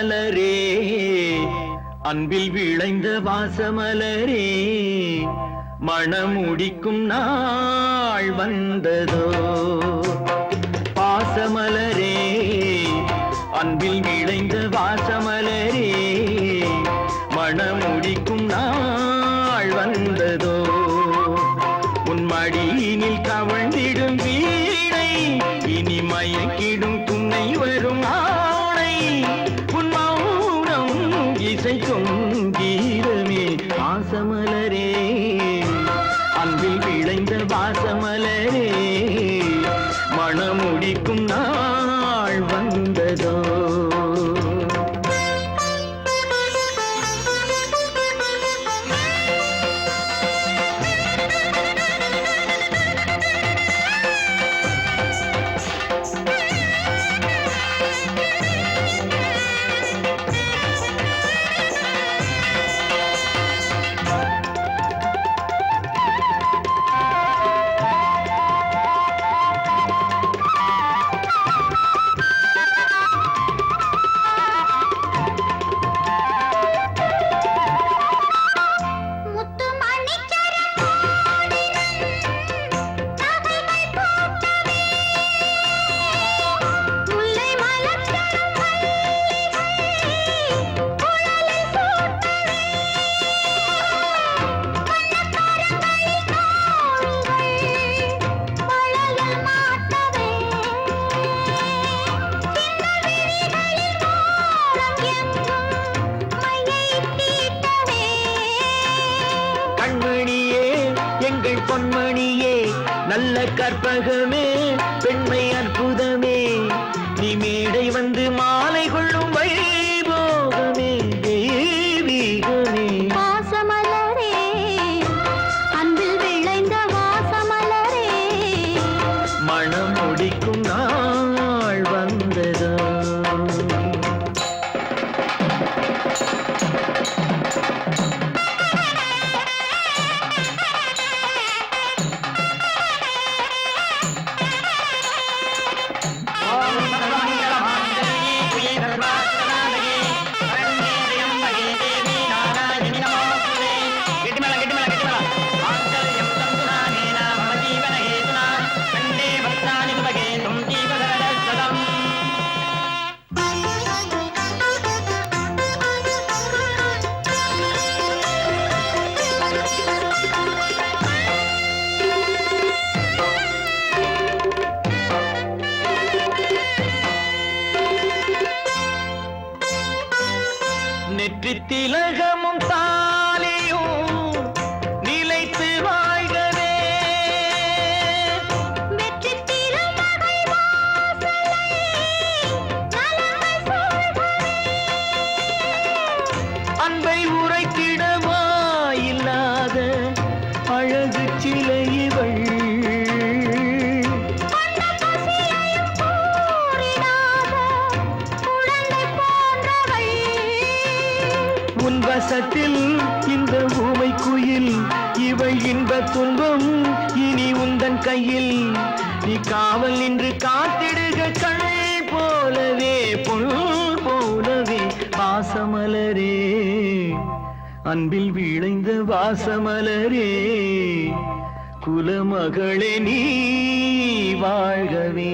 வாசமலரே அன்பில் விளைந்த வாசமலரே மணமுடிக்கும் நாள் வந்ததோ பாசமலரே அன்பில் விளைந்த வாசமலரே மணமுடிக்கும் நாள் வந்ததோ உன் மடியினில் கவழ்ந்திடும் வீணை இனி மயக்கிடும் துணை வரும் ஆணை உன் மௌனம் இசைக்கும் கீதமே வாசமலரே அன்பில் விளைந்த வாசமலரே மணமுடிக்கும் நாள் வந்ததோ பொன்மணியே நல்ல கற்பகமே பெண்மை அற்புதமே நீ மேடை வந்து மாலை கொள்ளும் வைபோகமே தெய்வீகமே வாசமலரே அன்பில் விளைந்த வாசமலரே மணம் முடிக்கும் நாள் வந்ததோ நெற்றி திலகமும் தாலியும் நிலைத்து வாழ்கவே வெற்றி திருமகள் வாசலை நலமை சொல்கவே அன்பை உரைத்திடவா இல்லாத அழகு சிலை இவள் உன் வசத்தில் இந்த ஊமை குயில் இவள் இன்ப துன்பம் இனி உந்தன் கையில் நீ காவல் நின்று காத்திடுக கண் போலவே பொன் போலவே வாசமலரே அன்பில் விளைந்த வாசமலரே குலமகளே நீ வாழ்கவே